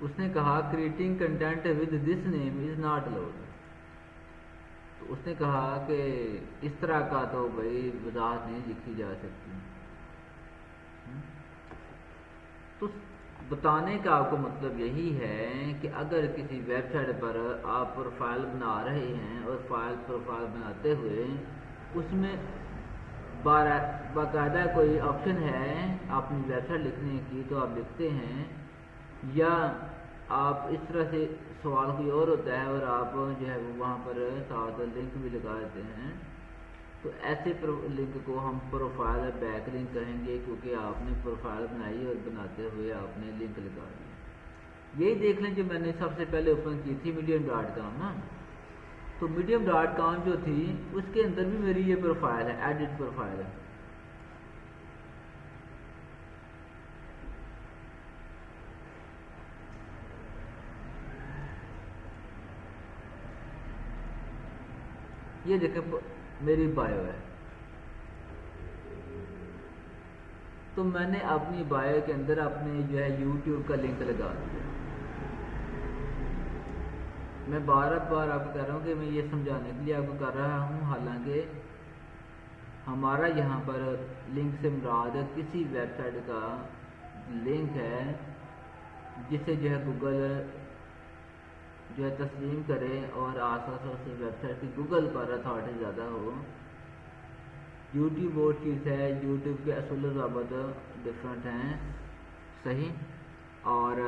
اس نے کہا creating content with this name is not allowed. تو اس نے کہا کہ اس طرح کا تو بھائی وضاحت نہیں لکھی جا سکتی۔ تو بتانے کا آپ کو مطلب یہی ہے کہ اگر کسی ویب سائٹ پر آپ پروفائل بنا رہے ہیں اور پروفائل بناتے ہوئے اس میں باقاعدہ کوئی آپشن ہے اپنی ویب سائٹ لکھنے کی، تو آپ لکھتے ہیں، یا آپ اس طرح سے سوال کوئی اور ہوتا ہے اور آپ جو ہے وہ وہاں پر ساتھ لنک بھی لگا دیتے ہیں، تو ایسے لنک کو ہم پروفائل بیک لنک کہیں گے، کیونکہ آپ نے پروفائل بنائی اور بناتے ہوئے آپ نے لنک لگا دیا۔ یہی دیکھ لیں جو میں نے سب سے پہلے اوپن کی تھی medium.com نا، تو medium.com جو تھی اس کے اندر بھی میری یہ پروفائل ہے، ایڈٹ پروفائل ہے۔ یہ دیکھیں میری بایو ہے، تو میں نے اپنی بایو کے اندر اپنے جو ہے یوٹیوب کا لنک لگا دیا۔ میں بار بار آپ کو کہہ رہا ہوں کہ میں یہ سمجھانے کے لیے آپ کو کر رہا ہوں، حالانکہ ہمارا یہاں پر لنک سے مراد کسی ویب سائٹ کا لنک ہے جسے جو ہے گوگل جو ہے تسلیم کرے اور آس پاس اس ویب سائٹ کی گوگل پر اتھارٹی زیادہ ہو۔ یوٹیوب اور چیز ہے، یوٹیوب کے اصول و ضابط ڈفرینٹ ہیں، صحیح، اور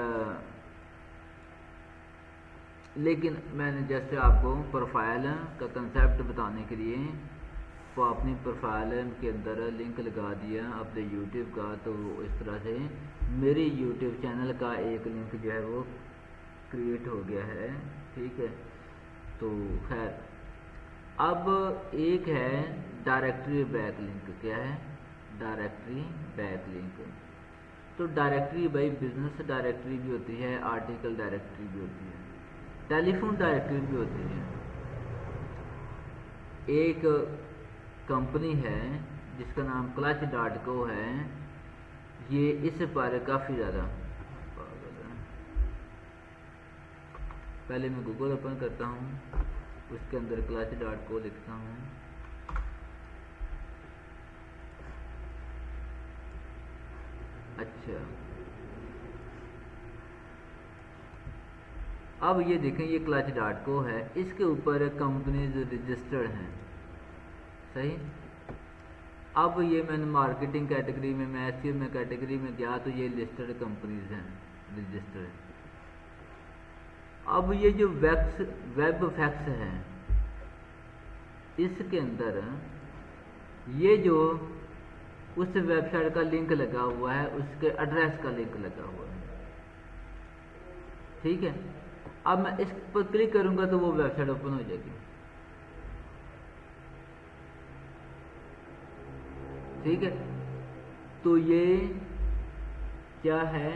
لیکن میں نے جیسے آپ کو پروفائل کا کنسیپٹ بتانے کے لیے وہ اپنی پروفائل کے اندر لنک لگا دیا اپنے یوٹیوب کا، تو اس طرح سے میری یوٹیوب چینل کا ایک لنک جو ہے وہ کریٹ ہو گیا ہے، ٹھیک ہے۔ تو خیر، اب ایک ہے ڈائریکٹری بیک لنک۔ کیا ہے؟ Directory back link. تو ڈائریکٹری بھائی بزنس ڈائریکٹری بھی ہوتی ہے، آرٹیکل ڈائریکٹری بھی ہوتی ہے، ٹیلی فون ڈائریکٹری بھی ہوتی ہے۔ ایک کمپنی ہے جس کا نام clutch.co ہے، یہ اس پر کافی زیادہ، پہلے میں گوگل اوپن کرتا ہوں، اس کے اندر clutch.co لکھتا ہوں، اچھا اب یہ دیکھیں یہ کلچ ڈاٹ کو ہے، اس کے اوپر کمپنیز رجسٹرڈ ہیں، صحیح۔ اب یہ میں نے مارکیٹنگ کیٹیگری میں ایس ای او میں کیٹیگری میں گیا تو یہ لسٹڈ کمپنیز ہیں رجسٹرڈ۔ اب یہ جو ویب فیکس ہے اس کے اندر یہ جو اس ویب سائٹ کا لنک لگا ہوا ہے اس کے ایڈریس کا لنک لگا ہوا ہے، ٹھیک ہے۔ اب میں اس پر کلک کروں گا تو وہ ویب سائٹ اوپن ہو جائے گی، ٹھیک ہے۔ تو یہ کیا ہے،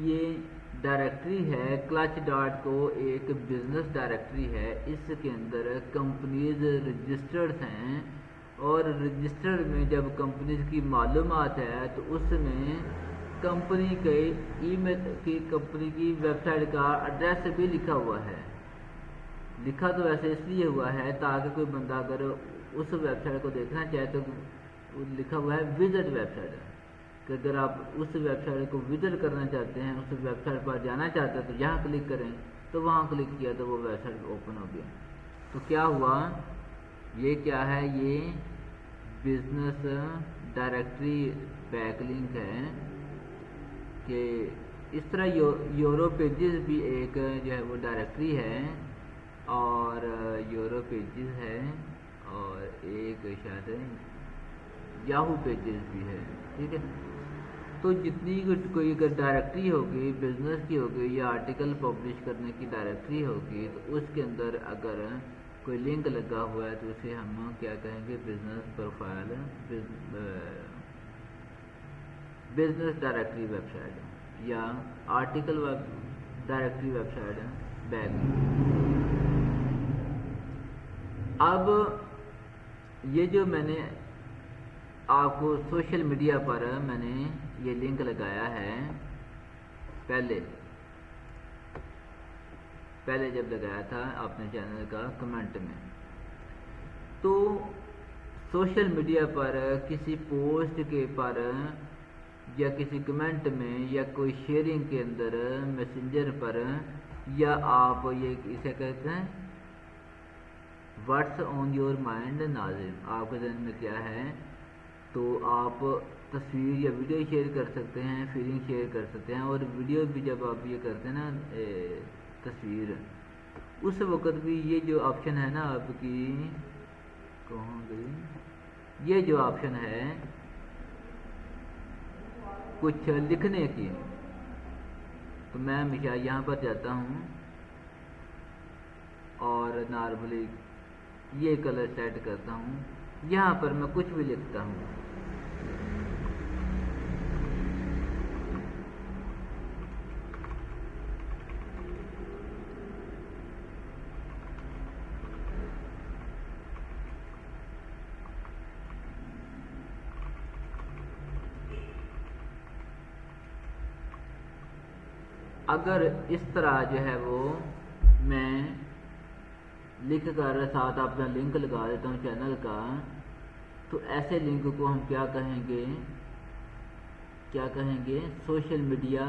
یہ ڈائریکٹری ہے کلچ ڈاٹ کو، ایک بزنس ڈائریکٹری ہے، اس کے اندر کمپنیز رجسٹرڈ ہیں، اور رجسٹرڈ میں جب کمپنیز کی معلومات ہے تو اس میں کمپنی کے ای میل کی کمپنی کی ویب سائٹ کا ایڈریس بھی لکھا ہوا ہے۔ لکھا تو ایسے اس لیے ہوا ہے تاکہ کوئی بندہ اگر اس ویب سائٹ کو دیکھنا چاہے تو لکھا ہوا ہے وزٹ ویب سائٹ، کہ اگر آپ اس ویب سائٹ کو وزٹ کرنا چاہتے ہیں، اس ویب سائٹ پر جانا چاہتے ہیں تو یہاں کلک کریں، تو وہاں کلک کیا تو وہ ویب سائٹ اوپن ہو گیا۔ تو کیا ہوا، یہ کیا ہے، یہ بزنس ڈائریکٹری بیک لنک ہے، کہ اس طرح یورو پیجز بھی ایک جو ہے وہ ڈائریکٹری ہے، اور یورو پیجز ہے، اور ایک شاید یاہو پیجز بھی ہے، ٹھیک ہے۔ تو جتنی کوئی اگر ڈائریکٹری ہوگی بزنس کی ہوگی یا آرٹیکل پبلش کرنے کی ڈائریکٹری ہوگی تو اس کے اندر اگر کوئی لنک لگا ہوا ہے تو اسے ہم کیا کہیں گے، business profile, business directory website یا article directory website back. اب یہ جو میں نے آپ کو سوشل میڈیا پر میں نے یہ لنک لگایا ہے، پہلے جب لگایا تھا اپنے چینل کا کمنٹ میں، تو سوشل میڈیا پر کسی پوسٹ کے پر یا کسی کمنٹ میں یا کوئی شیئرنگ کے اندر میسنجر پر، یا آپ یہ اسے کہتے ہیں واٹس آن یور مائنڈ ناظم، آپ کے ذہن میں کیا ہے، تو آپ تصویر یا ویڈیو شیئر کر سکتے ہیں، فیلنگ شیئر کر سکتے ہیں، اور ویڈیو بھی جب آپ یہ کرتے ہیں نا تصویر، اس وقت بھی یہ جو آپشن ہے نا آپ کی کہاں گئی، یہ جو آپشن ہے کچھ لکھنے کی، تو میں ہمیشہ یہاں پر جاتا ہوں اور نارملی یہ کلر سیٹ کرتا ہوں، یہاں پر میں کچھ بھی لکھتا ہوں، اگر اس طرح جو ہے وہ میں لکھ کر ساتھ اپنا لنک لگا دیتا ہوں چینل کا، تو ایسے لنک کو ہم کیا کہیں گے، سوشل میڈیا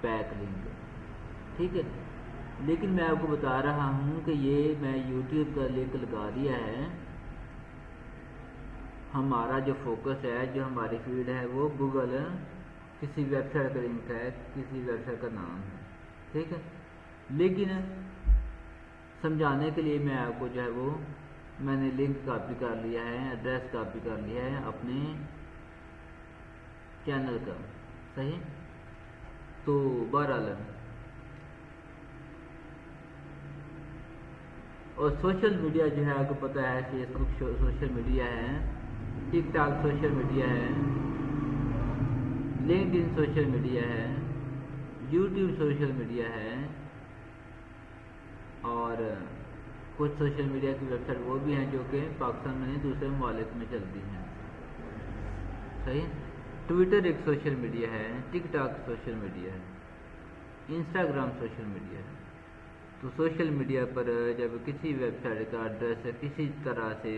بیک لنک، ٹھیک ہے۔ لیکن میں آپ کو بتا رہا ہوں کہ یہ میں یوٹیوب کا لنک لگا دیا ہے، ہمارا جو فوکس ہے، جو ہماری فیلڈ ہے وہ گوگل کسی ویب سائٹ کا لنک ہے، کسی ویب سائٹ کا نام ہے، ٹھیک ہے۔ لیکن سمجھانے کے لیے میں آپ کو جو ہے وہ میں نے لنک کاپی کر لیا ہے، ایڈریس کاپی کر لیا ہے اپنے چینل کا، صحیح۔ تو بہرحال اور سوشل میڈیا جو ہے آپ کو پتہ ہے، فیس بک سوشل میڈیا ہے، ٹک ٹاک سوشل میڈیا ہے، لنکڈ ان سوشل میڈیا ہے، یوٹیوب سوشل میڈیا ہے، اور کچھ سوشل میڈیا کی ویب سائٹ وہ بھی ہیں جو کہ پاکستان میں نہیں دوسرے ممالک میں چلتی ہیں، صحیح۔ ٹویٹر ایک سوشل میڈیا ہے، ٹک ٹاک سوشل میڈیا ہے، انسٹاگرام سوشل میڈیا ہے۔ تو سوشل میڈیا پر جب کسی ویب سائٹ کا ایڈریس کسی طرح سے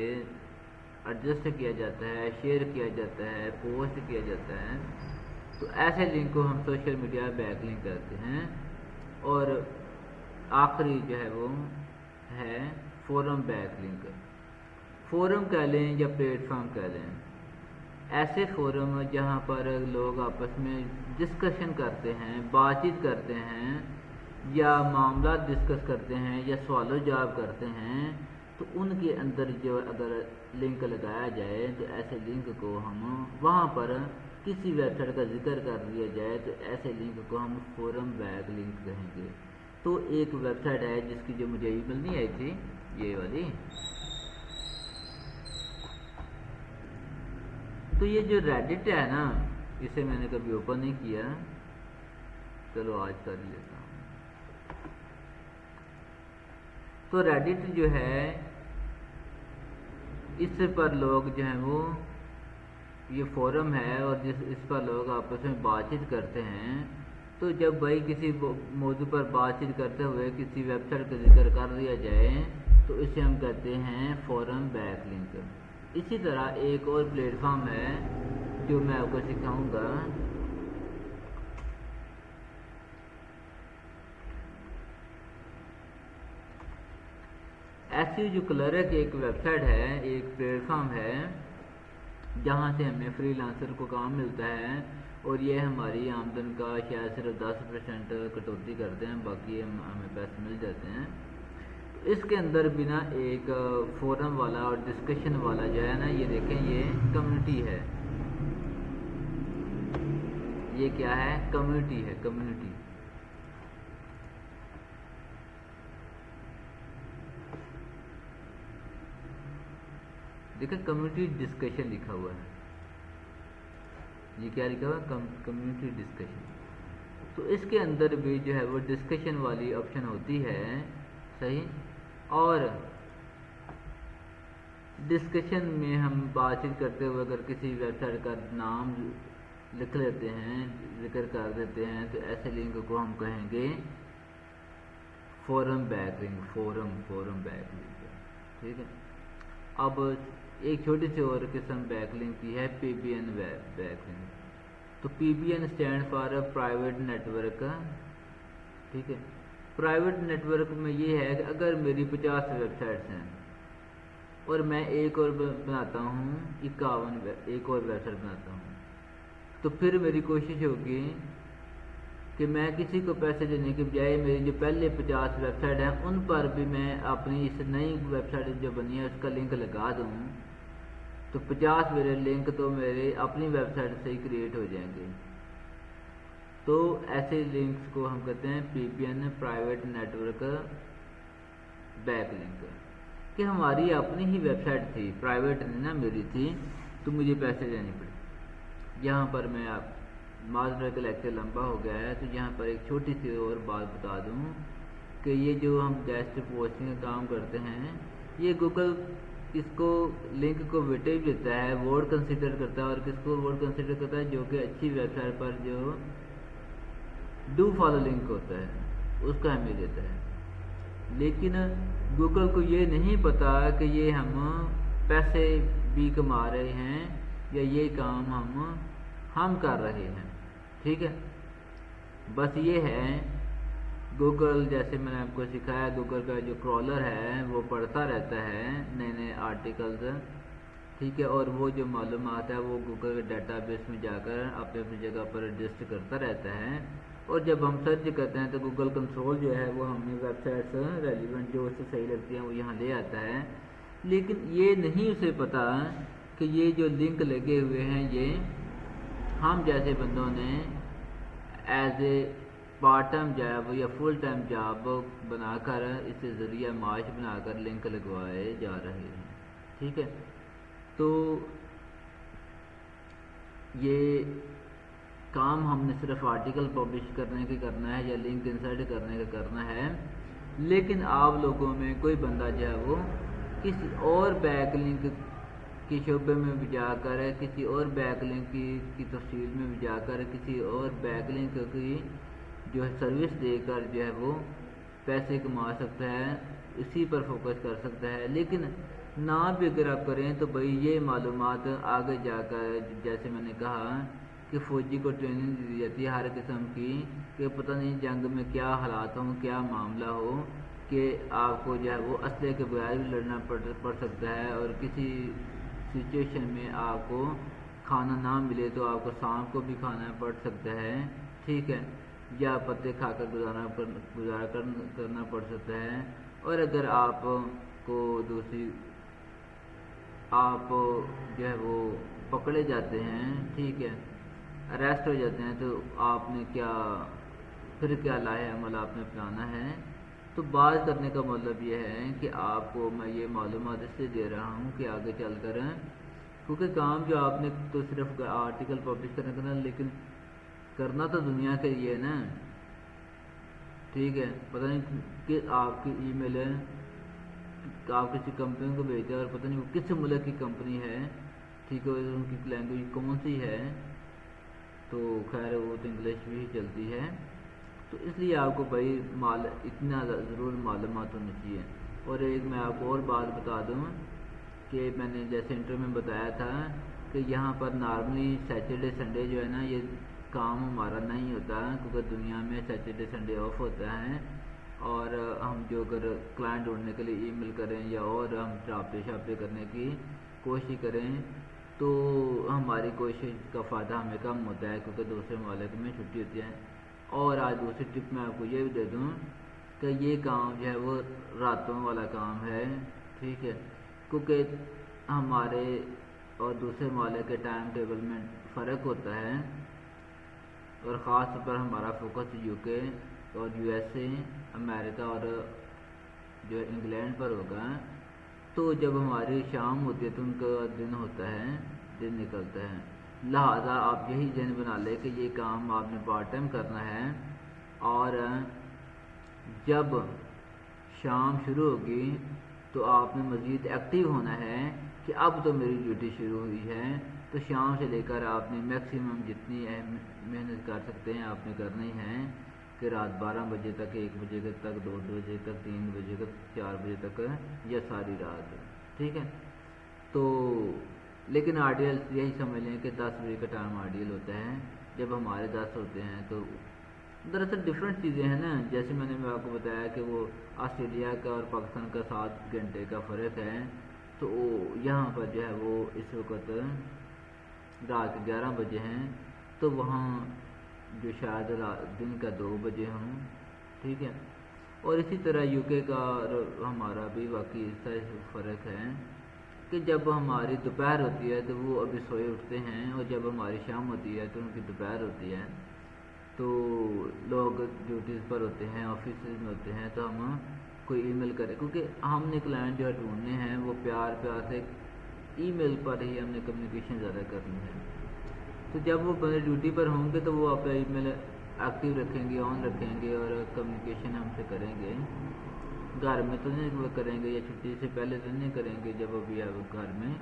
ایڈجسٹ کیا جاتا ہے، شیئر کیا جاتا ہے، پوسٹ کیا جاتا ہے، تو ایسے لنک کو ہم سوشل میڈیا بیک لنک کہتے ہیں۔ اور آخری جو ہے وہ ہے فورم بیک لنک۔ فورم کہہ لیں یا پلیٹ فارم کہہ لیں، ایسے فورم جہاں پر لوگ آپس میں ڈسکشن کرتے ہیں، بات چیت کرتے ہیں، یا معاملات ڈسکس کرتے ہیں، یا سوال و جواب کرتے ہیں، تو ان کے اندر جو اگر لنک لگایا جائے تو ایسے لنک کو ہم وہاں پر کسی ویب سائٹ کا ذکر کر دیا جائے تو ایسے لنک کو ہم فورم بیک لنک کہیں گے۔ تو ایک ویب سائٹ ہے جس کی جو مجھے ای میل نہیں آئی تھی، یہ والی، تو یہ جو ریڈٹ ہے نا، اسے میں نے کبھی اوپن نہیں کیا، چلو آج کر لیتا ہوں۔ تو ریڈٹ جو ہے اس پر لوگ جو ہیں وہ یہ فورم ہے، اور اس پر لوگ آپس میں بات چیت کرتے ہیں۔ تو جب بھائی کسی موضوع پر بات چیت کرتے ہوئے کسی ویب سائٹ کا ذکر کر دیا جائے تو اسے ہم کہتے ہیں فورم بیک لنک۔ اسی طرح ایک اور پلیٹ فارم ہے جو میں آپ کو سکھاؤں گا، ایسی جو کلرک ایک ویب سائٹ ہے، ایک پلیٹ فارم ہے جہاں سے ہمیں فری لانسر کو کام ملتا ہے، اور یہ ہماری آمدن کا شاید صرف 10% کٹوتی کرتے ہیں، باقی ہمیں پیسے مل جاتے ہیں۔ اس کے اندر بنا ایک فورم والا اور ڈسکشن والا جو ہے نا، یہ دیکھیں یہ کمیونٹی ہے، یہ کیا ہے؟ کمیونٹی ہے، کمیونٹی۔ دیکھیں کمیونٹی ڈسکشن لکھا ہوا ہے، یہ کیا لکھا ہوا ہے؟ Community discussion. تو اس کے اندر بھی جو ہے وہ ڈسکشن والی آپشن ہوتی ہے، صحیح۔ اور ڈسکشن میں ہم بات چیت کرتے ہوئے اگر کسی ویب سائٹ کا نام لکھ لیتے ہیں، ذکر کر دیتے ہیں، تو ایسے لنک کو ہم کہیں گے forum back link, forum back link, ٹھیک ہے۔ اب ایک چھوٹی سی اور قسم بیک لنک کی ہے P B N backlink. تو P B N stand for private network, ٹھیک ہے۔ پرائیویٹ نیٹ ورک میں یہ ہے کہ اگر میری 50 ویب سائٹس ہیں اور میں ایک اور بناتا ہوں 51 ایک اور ویب سائٹ بناتا ہوں، تو پھر میری کوشش ہوگی کہ میں کسی کو پیسے دینے کے بجائے میری جو پہلے 50 ویب سائٹ ہیں ان پر بھی میں اپنی اس نئی ویب سائٹ جو بنی ہے اس کا لنک لگا دوں، تو 50 میرے لنک تو میرے اپنی ویب سائٹ سے ہی کریٹ ہو جائیں گے۔ تو ایسے لنکس کو ہم کہتے ہیں P B N, private network backlink, کہ ہماری اپنی ہی ویب سائٹ تھی، پرائیویٹ نہیں نا میری تھی، تو مجھے پیسے دینے پڑے۔ یہاں پر میں آپ معذرت کا لیکچر لمبا ہو گیا ہے، تو یہاں پر ایک چھوٹی سی اور بات بتا دوں کہ یہ جو ہم گیسٹ پوسٹنگ کا کام کرتے ہیں، یہ گوگل اس کو لنک کو ویٹیج دیتا ہے، ورڈ کنسیڈر کرتا ہے، اور کس کو ورڈ کنسیڈر کرتا ہے؟ جو کہ اچھی ویب سائٹ پر جو ڈو فالو لنک ہوتا ہے اس کا ہمیں دیتا ہے۔ لیکن گوگل کو یہ نہیں پتا کہ یہ ہم پیسے بھی کما رہے ہیں یا یہ کام ہم کر رہے ہیں، ٹھیک ہے۔ بس یہ ہے گوگل، جیسے میں نے آپ کو سکھایا، گوگل کا جو کرالر ہے وہ پڑھتا رہتا ہے نئے نئے آرٹیکلز، ٹھیک ہے، اور وہ جو معلومات ہے وہ گوگل کے ڈیٹا بیس میں جا کر اپنی اپنی جگہ پر ایڈجسٹ کرتا رہتا ہے، اور جب ہم سرچ کرتے ہیں تو گوگل کنٹرول جو ہے وہ ہمیں ویب سائٹس ریلیونٹ جو اسے صحیح لگتی ہیں وہ یہاں لے آتا ہے۔ لیکن یہ نہیں اسے پتا کہ یہ جو لنک لگے ہوئے ہیں یہ ہم جیسے بندوں نے as a part time job یا فل ٹائم جاب بنا کر اس سے ذریعہ معاش بنا کر لنک لگوائے جا رہے ہیں، ٹھیک ہے۔ تو یہ کام ہم نے صرف آرٹیکل پبلش کرنے کے کرنا ہے یا لنک انسرٹ کرنے کا کرنا ہے، لیکن آپ لوگوں میں کوئی بندہ جو ہے وہ کسی اور بیک لنک کی شعبے میں بھی جا کر، کسی اور بیک لنک کی تفصیل میں بھی جا کر، کسی اور بیک لنک کی جو ہے سروس دے کر جو ہے وہ پیسے کما سکتا ہے، اسی پر فوکس کر سکتا ہے۔ لیکن نہ بھی اگر آپ کریں تو بھائی یہ معلومات آگے جا کر، جیسے میں نے کہا کہ فوجی کو ٹریننگ دی جاتی ہے ہر قسم کی کہ پتہ نہیں جنگ میں کیا حالات ہوں، کیا معاملہ ہو، کہ آپ کو جو ہے وہ اسلحے کے بغیر بھی لڑنا پڑ سکتا ہے، اور کسی سچویشن میں آپ کو کھانا نہ ملے تو آپ کو سانپ کو بھی کھانا پڑ سکتا ہے، ٹھیک ہے، یا پتے کھا کر گزارا کرنا پڑ سکتا ہے۔ اور اگر آپ کو آپ جو ہے وہ پکڑے جاتے ہیں، ٹھیک ہے، اریسٹ ہو جاتے ہیں، تو آپ نے کیا لاہے عمل آپ نے اپنانا ہے۔ تو بات کرنے کا مطلب یہ ہے کہ آپ کو میں یہ معلومات اس لیے دے رہا ہوں کہ آگے چل کر، کیونکہ کام جو آپ نے تو صرف آرٹیکل پبلش کرنے کا، لیکن کرنا تو دنیا کے لیے ہے نا، ٹھیک ہے، پتہ نہیں کہ آپ کی ای میل ہے، آپ کسی کمپنی کو بھیجتے ہیں اور پتہ نہیں وہ کس ملک کی کمپنی ہے، ٹھیک ہے، ان کی لینگویج کون سی ہے، تو خیر وہ تو انگلش بھی چلتی ہے، تو اس لیے آپ کو بھائی اتنا ضرور معلومات ہونی چاہیے۔ اور ایک میں آپ کو اور بات بتا دوں کہ میں نے جیسے انٹرویو میں بتایا تھا کہ یہاں پر نارملی سیٹرڈے سنڈے جو ہے نا یہ کام ہمارا نہیں ہوتا، کیونکہ دنیا میں سیٹرڈے سنڈے آف ہوتا ہے، اور ہم جو اگر کلائنٹ ڈھونڈنے کے لیے ای میل کریں یا اور ہم رابطے کرنے کی کوشش کریں تو ہماری کوشش کا فائدہ ہمیں کم ہوتا ہے، کیونکہ دوسرے ممالک میں چھٹی ہوتی ہے۔ اور آج دوسری ٹپ میں آپ کو یہ بھی دے دوں کہ یہ کام جو ہے وہ راتوں والا کام ہے، ٹھیک ہے، کیونکہ ہمارے اور دوسرے ممالک کے ٹائم ٹیبل میں فرق ہوتا ہے، اور خاص طور پر ہمارا فوکس یو کے اور یو ایس اے، امریکہ اور جو انگلینڈ پر ہوگا، تو جب ہماری شام ہوتی ہے تو ان کا دن ہوتا ہے، دن نکلتا ہے، لہٰذا آپ یہی ذہن بنا لیں کہ یہ کام آپ نے پارٹ ٹائم کرنا ہے، اور جب شام شروع ہوگی تو آپ نے مزید ایکٹیو ہونا ہے کہ اب تو میری ڈیوٹی شروع ہوئی ہے، تو شام سے لے کر آپ نے میکسیمم جتنی محنت کر سکتے ہیں آپ نے کرنی ہے، کہ رات 12 بجے تک، 1 بجے تک، 2 بجے تک، 3 بجے تک، 4 بجے تک، یا ساری رات، ٹھیک ہے۔ تو لیکن آئیڈیل یہی سمجھ لیں کہ 10 بجے کا ٹائم آئیڈیل ہوتا ہے، جب ہمارے 10 ہوتے ہیں تو دراصل ڈفرینٹ چیزیں ہیں نا، جیسے میں نے آپ کو بتایا کہ وہ آسٹریلیا کا اور پاکستان کا 7 گھنٹے کا فرق ہے، تو یہاں پر جو ہے وہ اس وقت رات کے 11 بجے ہیں، تو وہاں جو شاید دن کا 2 بجے ہوں، ٹھیک ہے۔ اور اسی طرح یو کے کا ہمارا بھی واقعی اس طرح فرق ہے کہ جب ہماری دوپہر ہوتی ہے تو وہ ابھی سوئے اٹھتے ہیں، اور جب ہماری شام ہوتی ہے تو ان کی دوپہر ہوتی ہے، تو لوگ ڈیوٹیز پر ہوتے ہیں، آفیسز میں ہوتے ہیں، تو ہم کوئی ای میل کریں، کیونکہ ہم نے کلائنٹ جو ہے ڈھونڈنے ہیں وہ پیار سے ای میل پر ہی ہم نے کمیونیکیشن زیادہ کرنی ہے، تو جب وہ بندے ڈیوٹی پر ہوں گے تو وہ اپنا ای میل ایکٹیو رکھیں گے، آن رکھیں گے، اور کمیونیکیشن ہم سے کریں گے، گھر میں تو نہیں وہ کریں گے، یا چھٹی سے پہلے تو نہیں کریں گے، جب ابھی گھر میں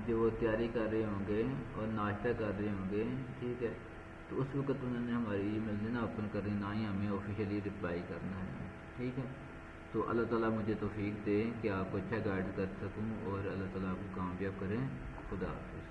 جو وہ تیاری کر رہے ہوں گے اور ناشتہ کر رہے ہوں گے، ٹھیک ہے، تو اس وقت انہوں نے ہماری ای میل نہ اوپن کرنی، نہ ہی ہمیں آفیشیلی رپلائی کرنا ہے، ٹھیک ہے۔ تو اللہ تعالیٰ مجھے توفیق دے کہ آپ کو اچھا گائیڈ کر سکوں، اور اللہ تعالیٰ آپ کو کامیاب کریں۔ خدا حافظ۔